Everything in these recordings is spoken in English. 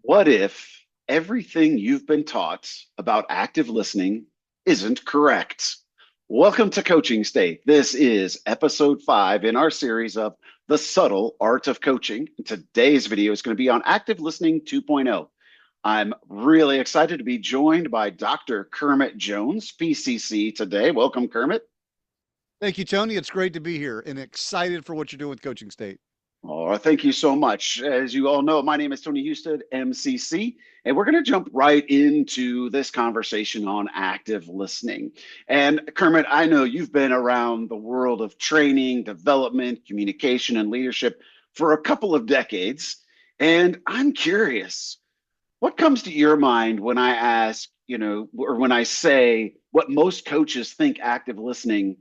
What if everything you've been taught about active listening isn't correct? Welcome to Coaching State. This is episode 5 in our series of The Subtle Art of Coaching. Today's video is going to be on active listening 2.0. I'm really excited to be joined by Dr. Kermit Jones, PCC, today. Welcome, Kermit. Thank you, Tony. It's great to be here and excited for what you're doing with Coaching State. Oh, thank you so much. As you all know, my name is Tony Houston, MCC, and we're going to jump right into this conversation on active listening. And Kermit, I know you've been around the world of training, development, communication, and leadership for a couple of decades. And I'm curious, what comes to your mind when I ask, or when I say what most coaches think active listening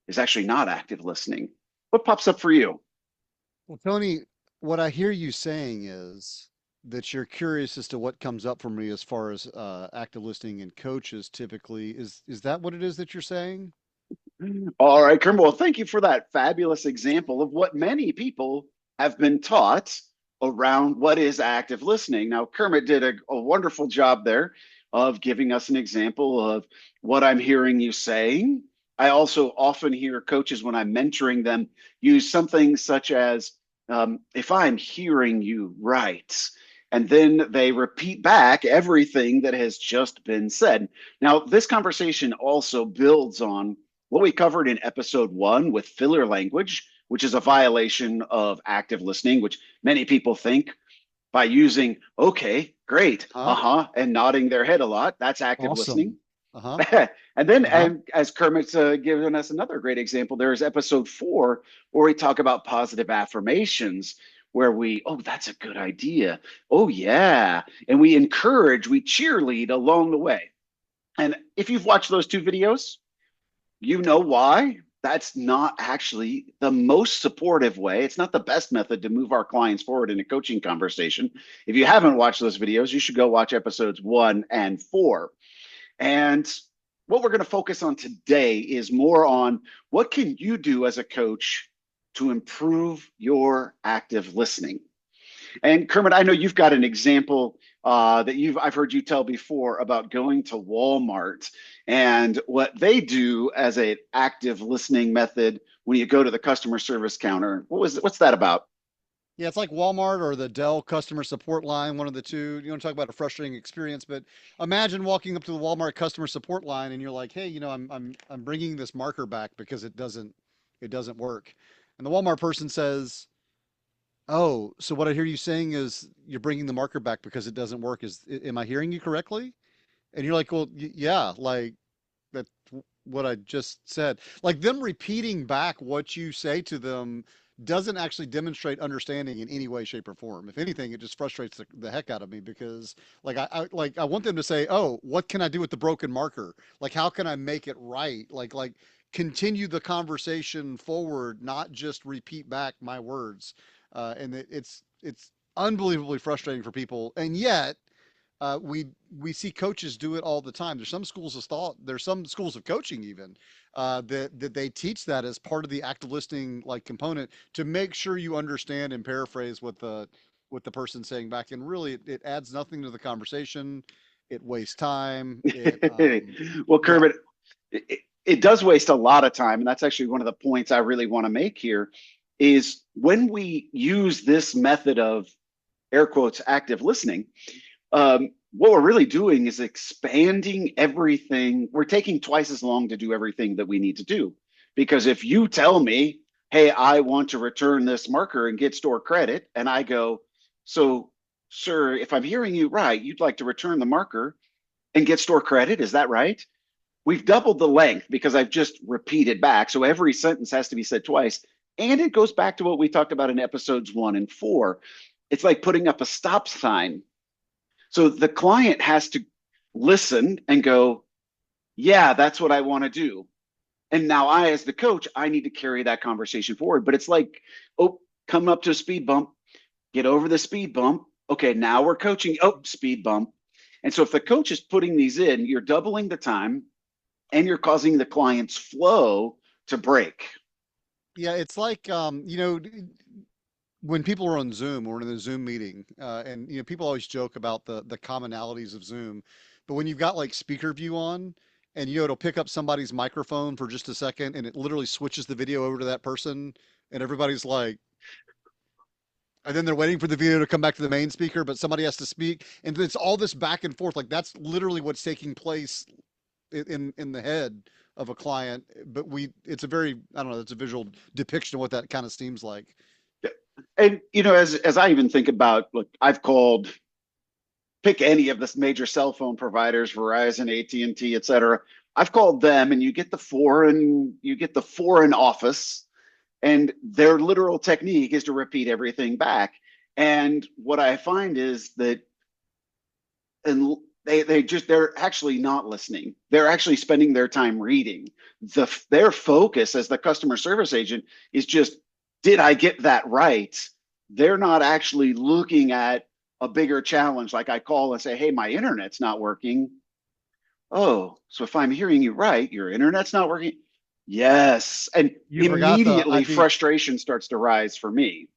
is actually not active listening? What pops up for you? Well, Tony, what I hear you saying is that you're curious as to what comes up for me as far as active listening and coaches typically. Is that what it is that you're saying? All right, Kermit. Well, thank you for that fabulous example of what many people have been taught around what is active listening. Now, Kermit did a wonderful job there of giving us an example of what I'm hearing you saying. I also often hear coaches, when I'm mentoring them, use something such as, if I'm hearing you right. And then they repeat back everything that has just been said. Now, this conversation also builds on what we covered in episode 1 with filler language, which is a violation of active listening, which many people think by using okay, great, Huh? and nodding their head a lot. That's active listening. Awesome. Uh-huh. And then, Uh-huh. and as Kermit's given us another great example, there is episode 4 where we talk about positive affirmations, where oh, that's a good idea. Oh, yeah. And we encourage, we cheerlead along the way. And if you've watched those two videos, you know why? That's not actually the most supportive way. It's not the best method to move our clients forward in a coaching conversation. If you haven't watched those videos, you should go watch episodes 1 and 4. And what we're going to focus on today is more on what can you do as a coach to improve your active listening. And Kermit, I know you've got an example that I've heard you tell before about going to Walmart and what they do as an active listening method when you go to the customer service counter. What's that about? Yeah, it's like Walmart or the Dell customer support line, one of the two. You want to talk about a frustrating experience, but imagine walking up to the Walmart customer support line and you're like, "Hey, I'm bringing this marker back because it doesn't work." And the Walmart person says, "Oh, so what I hear you saying is you're bringing the marker back because it doesn't work. Am I hearing you correctly?" And you're like, "Well, yeah, like that's what I just said." Like them repeating back what you say to them doesn't actually demonstrate understanding in any way, shape, or form. If anything, it just frustrates the heck out of me because I want them to say, "Oh, what can I do with the broken marker? Like how can I make it right?" Like continue the conversation forward, not just repeat back my words. And it's unbelievably frustrating for people, and yet we see coaches do it all the time. There's some schools of thought. There's some schools of coaching even that they teach that as part of the active listening like component to make sure you understand and paraphrase what the person's saying back. And really, it adds nothing to the conversation. It wastes time. Well, Yeah. Kermit, it does waste a lot of time, and that's actually one of the points I really want to make here. Is when we use this method of air quotes active listening, what we're really doing is expanding everything. We're taking twice as long to do everything that we need to do. Because if you tell me, hey, I want to return this marker and get store credit, and I go, so, sir, if I'm hearing you right, you'd like to return the marker and get store credit. Is that right? We've doubled the length because I've just repeated back. So every sentence has to be said twice. And it goes back to what we talked about in episodes 1 and 4. It's like putting up a stop sign, so the client has to listen and go, yeah, that's what I want to do. And now I, as the coach, I need to carry that conversation forward. But it's like, oh, come up to a speed bump, get over the speed bump. Okay, now we're coaching. Oh, speed bump. And so if the coach is putting these in, you're doubling the time and you're causing the client's flow to break. Yeah, it's like when people are on Zoom or in a Zoom meeting, and people always joke about the commonalities of Zoom, but when you've got like speaker view on, and it'll pick up somebody's microphone for just a second, and it literally switches the video over to that person, and everybody's like, and then they're waiting for the video to come back to the main speaker, but somebody has to speak, and it's all this back and forth. Like that's literally what's taking place in the head of a client. But it's a very, I don't know, it's a visual depiction of what that kind of seems like. Yeah. And as I even think about, look, I've called, pick any of the major cell phone providers, Verizon, AT&T, et cetera. I've called them, and you get the foreign office, and their literal technique is to repeat everything back. And what I find is that, and they're actually not listening. They're actually spending their time reading. Their focus as the customer service agent is just, did I get that right? They're not actually looking at a bigger challenge. Like I call and say, hey, my internet's not working. Oh, so if I'm hearing you right, your internet's not working. Yes. And You forgot the immediately frustration starts to rise for me.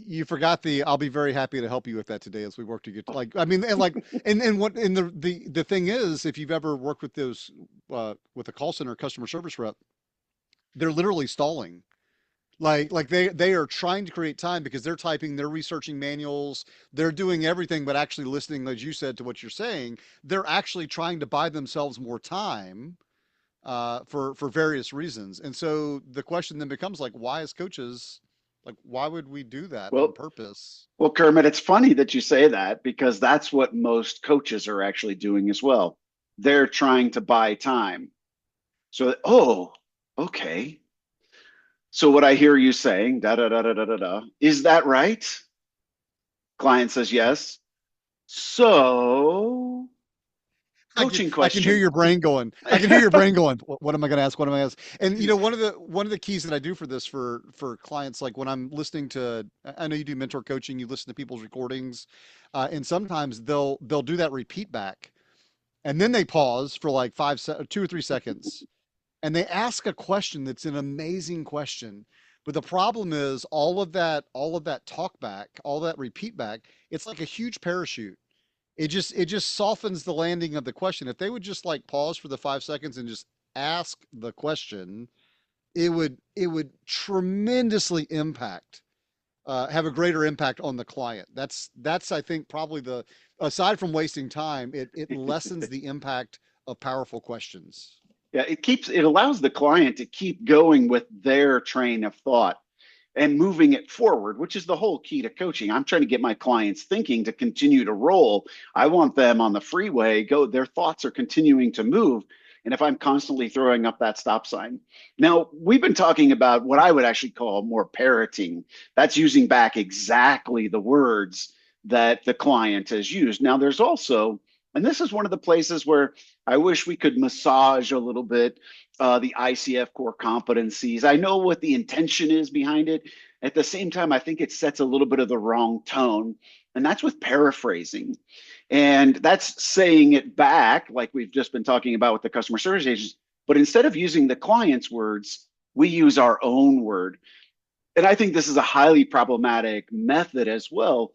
you forgot the I'll be very happy to help you with that today as we work to get like I mean and like and what and the thing is, if you've ever worked with those with a call center customer service rep, they're literally stalling. Like they are trying to create time because they're typing, they're researching manuals, they're doing everything but actually listening, as you said, to what you're saying. They're actually trying to buy themselves more time for various reasons. And so the question then becomes like, why as coaches, like why would we do that on Well, purpose? well, Kermit, it's funny that you say that because that's what most coaches are actually doing as well. They're trying to buy time. So, oh, okay. So what I hear you saying, da da da da da da da, is that right? Client says yes. So, coaching I can hear question. your brain going. I can hear your brain going. What am I going to ask? What am I going to ask? And one of the keys that I do for this for clients, like when I'm listening to, I know you do mentor coaching, you listen to people's recordings, and sometimes they'll do that repeat back, and then they pause for like 2 or 3 seconds, and they ask a question that's an amazing question. But the problem is all of that talk back, all that repeat back, it's like a huge parachute. It just softens the landing of the question. If they would just like pause for the 5 seconds and just ask the question, it would tremendously have a greater impact on the client. That's I think probably the, aside from wasting time, it lessens the impact of powerful questions. Yeah, it allows the client to keep going with their train of thought and moving it forward, which is the whole key to coaching. I'm trying to get my clients thinking to continue to roll. I want them on the freeway, their thoughts are continuing to move. And if I'm constantly throwing up that stop sign. Now, we've been talking about what I would actually call more parroting. That's using back exactly the words that the client has used. Now, there's also, and this is one of the places where I wish we could massage a little bit the ICF core competencies. I know what the intention is behind it. At the same time, I think it sets a little bit of the wrong tone. And that's with paraphrasing. And that's saying it back, like we've just been talking about with the customer service agents. But instead of using the client's words, we use our own word. And I think this is a highly problematic method as well,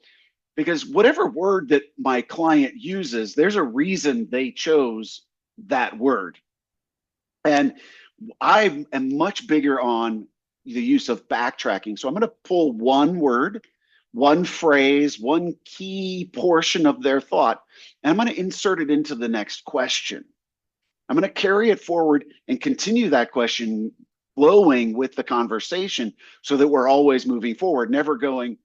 because whatever word that my client uses, there's a reason they chose that word. And I am much bigger on the use of backtracking. So I'm going to pull one word, one phrase, one key portion of their thought, and I'm going to insert it into the next question. I'm going to carry it forward and continue that question flowing with the conversation so that we're always moving forward, never going,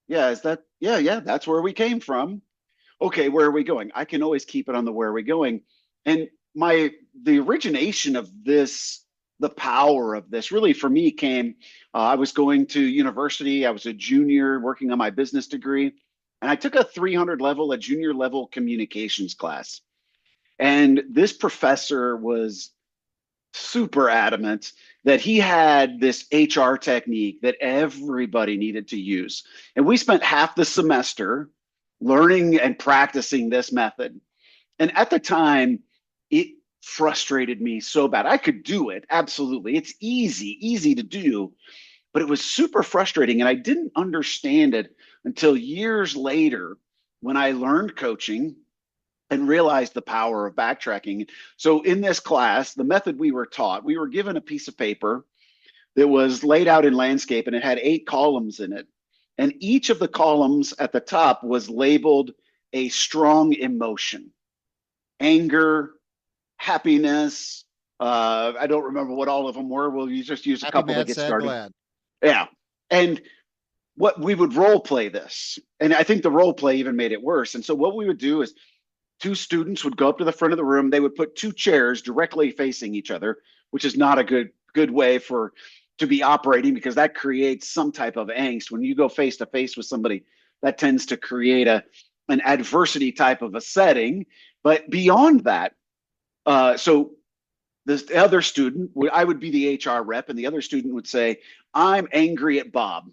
yeah, that's where we came from. Okay, where are we going? I can always keep it on the where are we going. And the origination of this, the power of this really for me came, I was going to university. I was a junior working on my business degree. And I took a 300 level, a junior level communications class. And this professor was super adamant that he had this HR technique that everybody needed to use. And we spent half the semester learning and practicing this method. And at the time, it frustrated me so bad. I could do it, absolutely. It's easy to do. but it was super frustrating. And I didn't understand it until years later when I learned coaching and realized the power of backtracking. So in this class, the method we were taught, we were given a piece of paper that was laid out in landscape and it had 8 columns in it. And each of the columns at the top was labeled a strong emotion: anger, happiness. I don't remember what all of them were. We'll just use a Happy, couple to mad, get sad, started. glad. Yeah. And what we would role play this, and I think the role play even made it worse. And so what we would do is 2 students would go up to the front of the room. They would put 2 chairs directly facing each other, which is not a good way for to be operating because that creates some type of angst. When you go face to face with somebody, that tends to create an adversity type of a setting. But beyond that, so the other student, I would be the HR rep, and the other student would say, "I'm angry at Bob."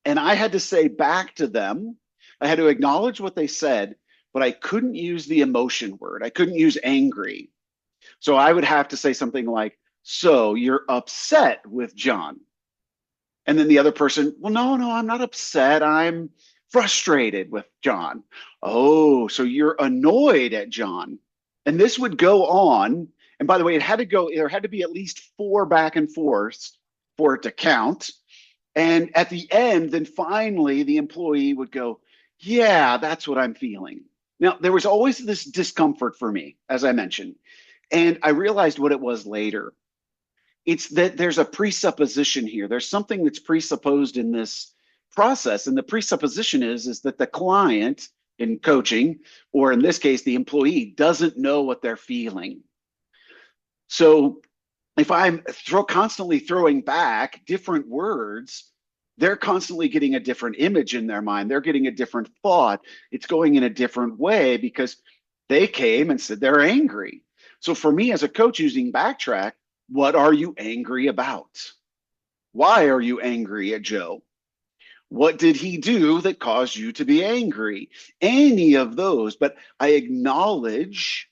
And I had to say back to them, I had to acknowledge what they said, but I couldn't use the emotion word. I couldn't use angry. So I would have to say something like, "So you're upset with John?" And then the other person, "Well, no, no, I'm not upset. I'm frustrated with John." "Oh, so you're annoyed at John." And this would go on. And by the way, there had to be at least 4 back and forths for it to count. And at the end, then finally the employee would go, "Yeah, that's what I'm feeling." Now, there was always this discomfort for me, as I mentioned. And I realized what it was later. It's that there's a presupposition here. There's something that's presupposed in this process. And the presupposition is that the client in coaching, or in this case, the employee, doesn't know what they're feeling. So if I'm constantly throwing back different words, they're constantly getting a different image in their mind. They're getting a different thought. It's going in a different way because they came and said they're angry. So for me as a coach using Backtrack, what are you angry about? Why are you angry at Joe? What did he do that caused you to be angry? Any of those. But I acknowledge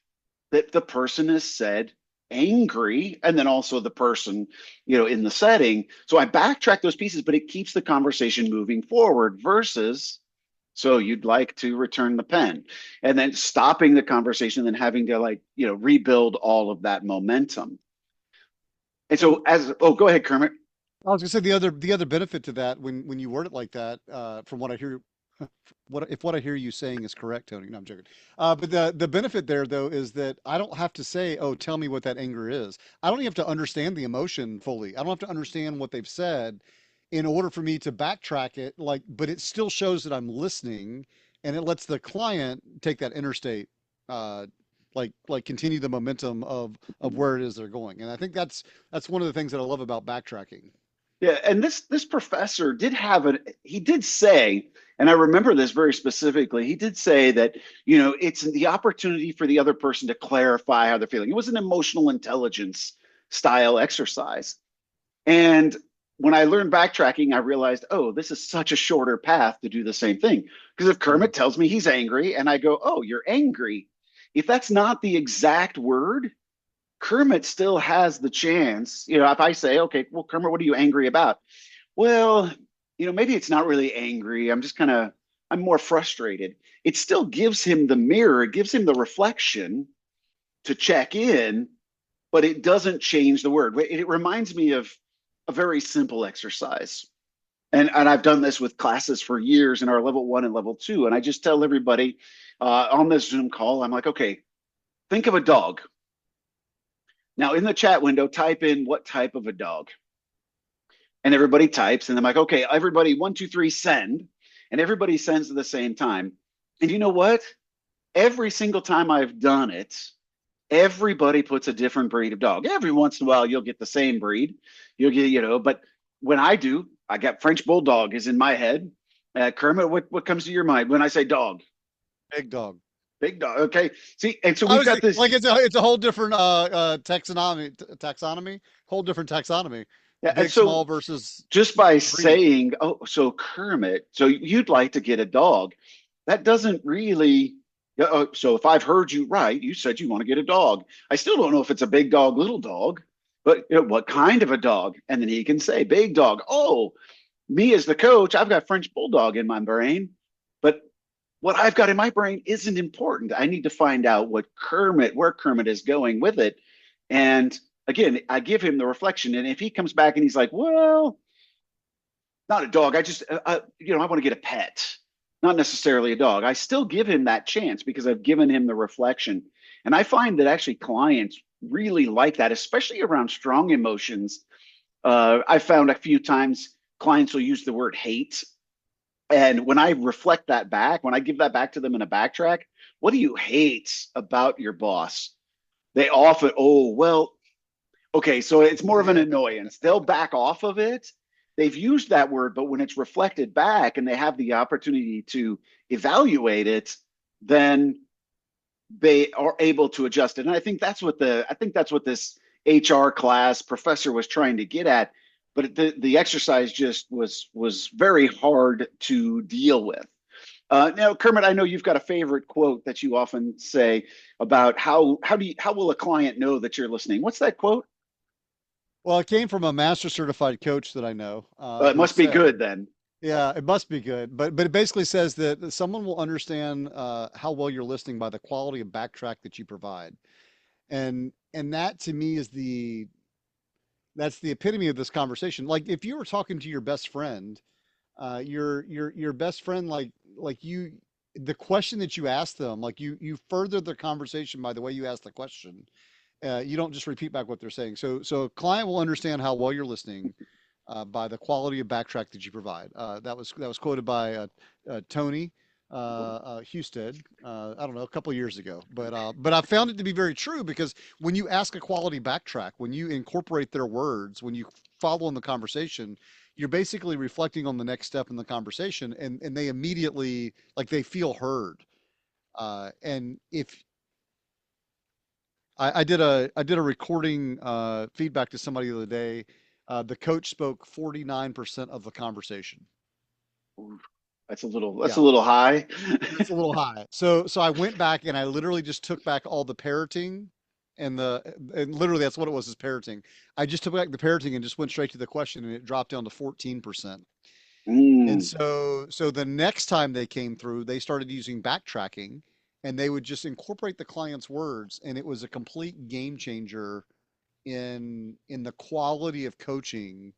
that the person has said angry, and then also the person, in the setting. So I backtrack those pieces, but it keeps the conversation moving forward versus, "So you'd like to return the pen," and then stopping the conversation and then having to rebuild all of that momentum. And so go ahead, Kermit. I was gonna say the other benefit to that when you word it like that, from what I hear, what I hear you saying is correct, Tony. No, I'm joking. But the benefit there though is that I don't have to say, "Oh, tell me what that anger is." I don't even have to understand the emotion fully. I don't have to understand what they've said in order for me to backtrack it. But it still shows that I'm listening, and it lets the client take that interstate, uh, continue the momentum of where it is they're going. And I think that's one of the things that I love about backtracking. Yeah, and this professor did have he did say, and I remember this very specifically, he did say that, it's the opportunity for the other person to clarify how they're feeling. It was an emotional intelligence style exercise. And when I learned backtracking, I realized, oh, this is such a shorter path to do the same thing. Because if Kermit tells me he's angry and I go, "Oh, you're angry," if that's not the exact word, Kermit still has the chance. If I say, "Okay, well, Kermit, what are you angry about?" "Well, maybe it's not really angry. I'm more frustrated." It still gives him the mirror, it gives him the reflection to check in, but it doesn't change the word. It reminds me of a very simple exercise. And I've done this with classes for years in our level 1 and level 2. And I just tell everybody on this Zoom call, I'm like, "Okay, think of a dog. Now, in the chat window, type in what type of a dog." And everybody types, and I'm like, "Okay, everybody, 1, 2, 3, send." And everybody sends at the same time. And you know what? Every single time I've done it, everybody puts a different breed of dog. Every once in a while, you'll get the same breed. You'll get, but when I do, I got French Bulldog is in my head. Kermit, what comes to your mind when I say dog? Big dog. Big dog. Okay. See, and so I we've was got this. like, it's a whole different whole different taxonomy. Yeah, and Big, so small versus just by breed. saying, "Oh, so Kermit, so you'd like to get a dog," that doesn't really. So if I've heard you right, you said you want to get a dog. I still don't know if it's a big dog, little dog. But what kind of a dog? And then he can say, big dog. Oh, me as the coach, I've got French Bulldog in my brain. But what I've got in my brain isn't important. I need to find out where Kermit is going with it. And again, I give him the reflection. And if he comes back and he's like, well, not a dog, I want to get a pet, not necessarily a dog. I still give him that chance because I've given him the reflection. And I find that actually clients really like that, especially around strong emotions. I found a few times clients will use the word hate. And when I reflect that back, when I give that back to them in a backtrack, what do you hate about your boss? They often, oh, well, okay, so it's more of an Yeah. annoyance. They'll back off of it. They've used that word, but when it's reflected back and they have the opportunity to evaluate it, then they are able to adjust it. And I think that's what this HR class professor was trying to get at. But the exercise just was very hard to deal with. Now, Kermit, I know you've got a favorite quote that you often say about how will a client know that you're listening? What's that quote? Well, it came from a master certified coach that I know, It who must be said, good then. yeah, it must be good, but it basically says that someone will understand how well you're listening by the quality of backtrack that you provide. And that to me is that's the epitome of this conversation. Like if you were talking to your best friend, your best friend, like you, the question that you ask them, like you further the conversation by the way you ask the question. You don't just repeat back what they're saying. So a client will understand how well you're listening by the quality of backtrack that you provide. That was quoted by Tony Husted. I don't know, a couple of years ago, but I found it to be very true because when you ask a quality backtrack, when you incorporate their words, when you follow in the conversation, you're basically reflecting on the next step in the conversation, and they immediately like they feel heard. And if I did a recording feedback to somebody the other day. The coach spoke 49% of the conversation. That's a Yeah, little high. that's a little high. So I went back and I literally just took back all the parroting and literally that's what it was, is parroting. I just took back the parroting and just went straight to the question and it dropped down to 14%. And Mm. so the next time they came through, they started using backtracking and they would just incorporate the client's words and it was a complete game changer in the quality of coaching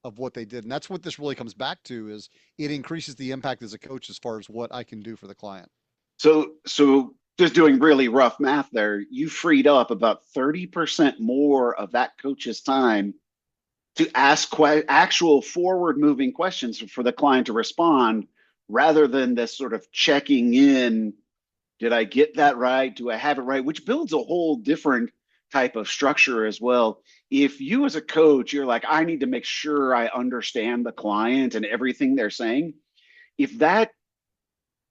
of what they did. And that's what this really comes back to is it increases the impact as a coach as far as what I can do for the client. So just doing really rough math there, you freed up about 30% more of that coach's time to ask actual forward moving questions for the client to respond rather than this sort of checking in. Did I get that right? Do I have it right? Which builds a whole different type of structure as well. If you as a coach, you're like, I need to make sure I understand the client and everything they're saying. If that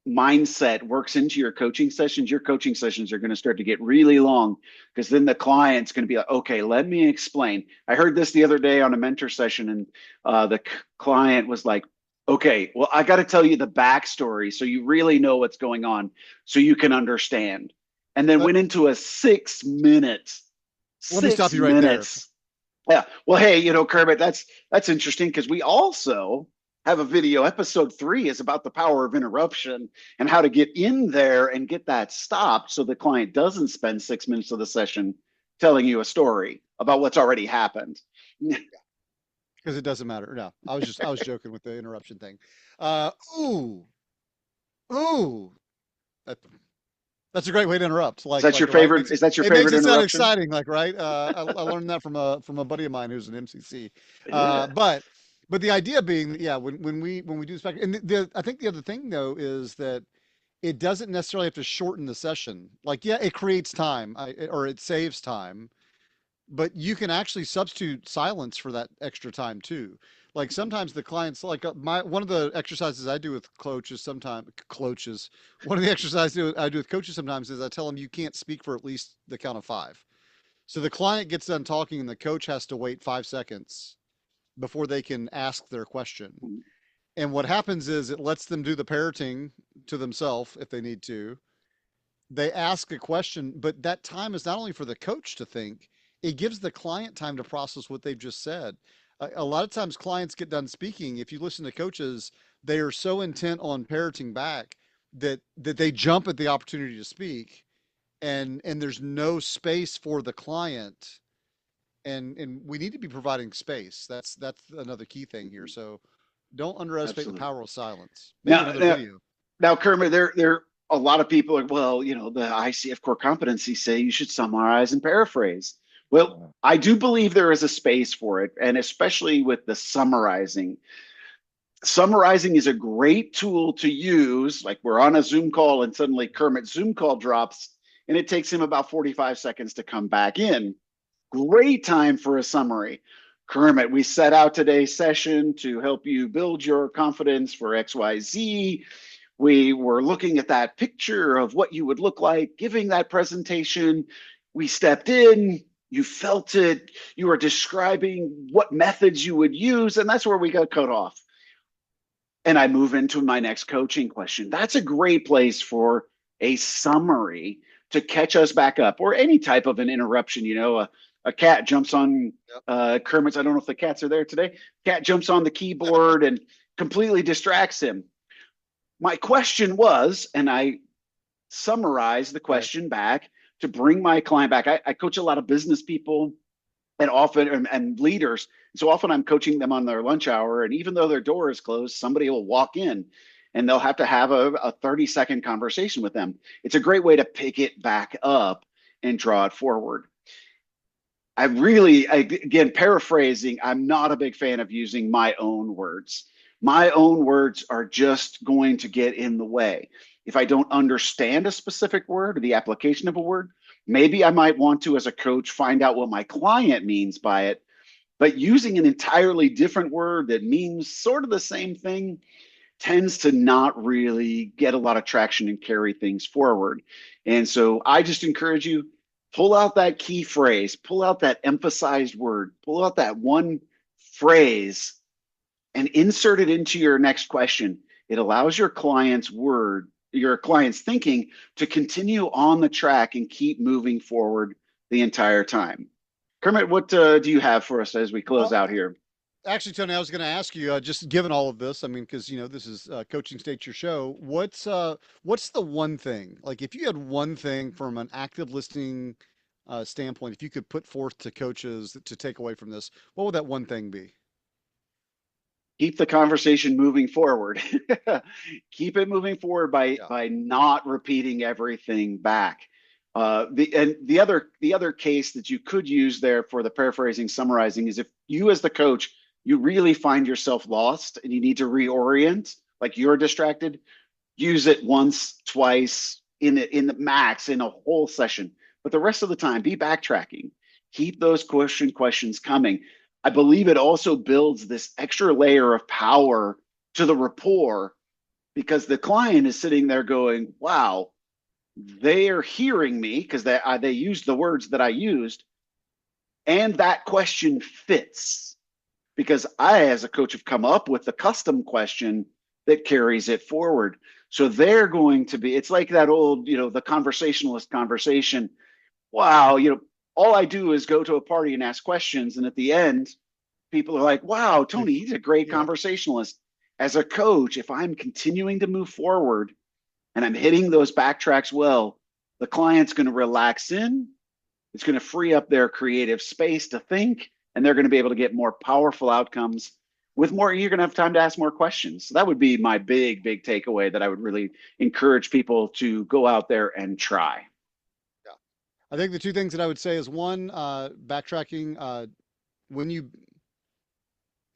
mindset works into your coaching sessions are going to start to get really long because then the client's going to be like, okay, let me explain. I heard this the other day on a mentor session, and client was like, okay, well, I got to tell you the backstory so you really know what's going on so you can understand. And then But went into a 6 minute, let me stop six you right there. minutes yeah. Well, hey, Kermit, that's interesting because we also have a video. Episode 3 is about the power of interruption and how to get in there and get that stopped so the client doesn't spend 6 minutes of the session telling you a story about what's already happened. Because it doesn't matter. No, I was joking with the interruption thing. Uh, ooh, ooh, that, that's a great way to interrupt. Is that your Right? favorite? Is that your It makes favorite it sound interruption? exciting. Like, right? I learned that from a buddy of mine who's an MCC. Yeah. But the idea being, yeah, when we do this back, and I think the other thing though is that it doesn't necessarily have to shorten the session. Like, yeah, it creates time, or it saves time, but you can actually substitute silence for that extra time too. Like sometimes the clients, like my one of the exercises I do with coaches, sometimes coaches, one of the exercises I do with coaches sometimes is I tell them you can't speak for at least the count of five. So the client gets done talking and the coach has to wait 5 seconds before they can ask their question. And what happens is it lets them do the parroting to themselves if they need to. They ask a question, but that time is not only for the coach to think, it gives the client time to process what they've just said. A lot of times clients get done speaking. If you listen to coaches, they are so intent on parroting back that they jump at the opportunity to speak, and there's no space for the client, and we need to be providing space. That's another key thing here. So don't underestimate the Absolutely. power of silence. Maybe Now, another now, video. now, Kermit, there a lot of people are, well, the ICF core competencies say you should summarize and paraphrase. Well, I do believe there is a space for it, and especially with the summarizing. Summarizing is a great tool to use. Like we're on a Zoom call and suddenly Kermit's Zoom call drops and it takes him about 45 seconds to come back in. Great time for a summary. Kermit, we set out today's session to help you build your confidence for XYZ. We were looking at that picture of what you would look like giving that presentation. We stepped in, you felt it, you were describing what methods you would use, and that's where we got cut off. And I move into my next coaching question. That's a great place for a summary to catch us back up, or any type of an interruption. A cat jumps on Yep. Kermit's. I don't know if the cats are there today. Cat jumps on the keyboard and completely distracts him. My question was, and I summarized the Right. question back to bring my client back. I coach a lot of business people and often and leaders. So often I'm coaching them on their lunch hour, and even though their door is closed, somebody will walk in and they'll have to have a 30-second conversation with them. It's a great way to pick it back up and draw it forward. Again, paraphrasing, I'm not a big fan of using my own words. My own words are just going to get in the way. If I don't understand a specific word or the application of a word, maybe I might want to, as a coach, find out what my client means by it. But using an entirely different word that means sort of the same thing tends to not really get a lot of traction and carry things forward. And so I just encourage you, pull out that key phrase, pull out that emphasized word, pull out that one phrase and insert it into your next question. It allows your client's thinking to continue on the track and keep moving forward the entire time. Kermit, what do you have for us as we close Well, out here? actually, Tony, I was going to ask you, just given all of this, I mean, because this is Coaching State Your Show. What's the one thing? Like, if you had one thing from an active listening standpoint, if you could put forth to coaches to take away from this, what would that one thing be? Keep the conversation moving forward. Keep it moving forward by Yeah. not repeating everything back. The other case that you could use there for the paraphrasing summarizing is if you as the coach you really find yourself lost and you need to reorient, like you're distracted, use it once, twice in the max in a whole session. But the rest of the time, be backtracking. Keep those questions coming. I believe it also builds this extra layer of power to the rapport because the client is sitting there going, "Wow, they are hearing me because they used the words that I used, and that question fits." Because I, as a coach, have come up with the custom question that carries it forward. So they're going to be, it's like that old, the conversationalist conversation. Wow, all I do is go to a party and ask questions. And at the end, people are like, wow, Tony, he's a great Yeah. conversationalist. As a coach, if I'm continuing to move forward and I'm hitting those backtracks well, the client's going to relax in. It's going to free up their creative space to think, and they're going to be able to get more powerful outcomes with more. You're going to have time to ask more questions. So that would be my big takeaway that I would really encourage people to go out there and try. Yeah. I think the two things that I would say is one, backtracking. When you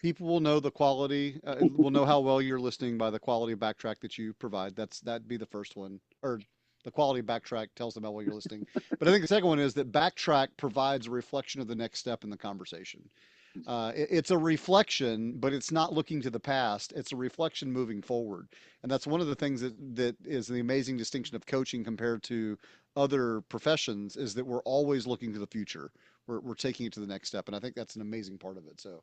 People will know the quality, will know how well you're listening by the quality of backtrack that you provide. That'd be the first one, or the quality of backtrack tells them how well you're listening. But I think the second one is that backtrack provides a reflection of the next step in the conversation. It's a reflection, but it's not looking to the past. It's a reflection moving forward, and that's one of the things that is the amazing distinction of coaching compared to other professions is that we're always looking to the future. We're taking it to the next step, and I think that's an amazing part of it. So.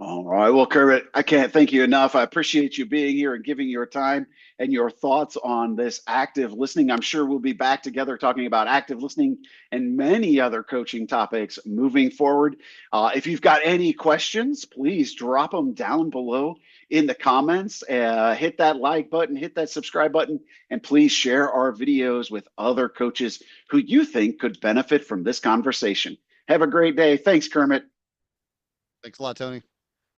All right. Well, Kermit, I can't thank you enough. I appreciate you being here and giving your time and your thoughts on this active listening. I'm sure we'll be back together talking about active listening and many other coaching topics moving forward. If you've got any questions, please drop them down below in the comments. Hit that like button, hit that subscribe button, and please share our videos with other coaches who you think could benefit from this conversation. Have a great day. Thanks, Kermit. Thanks a lot, Tony.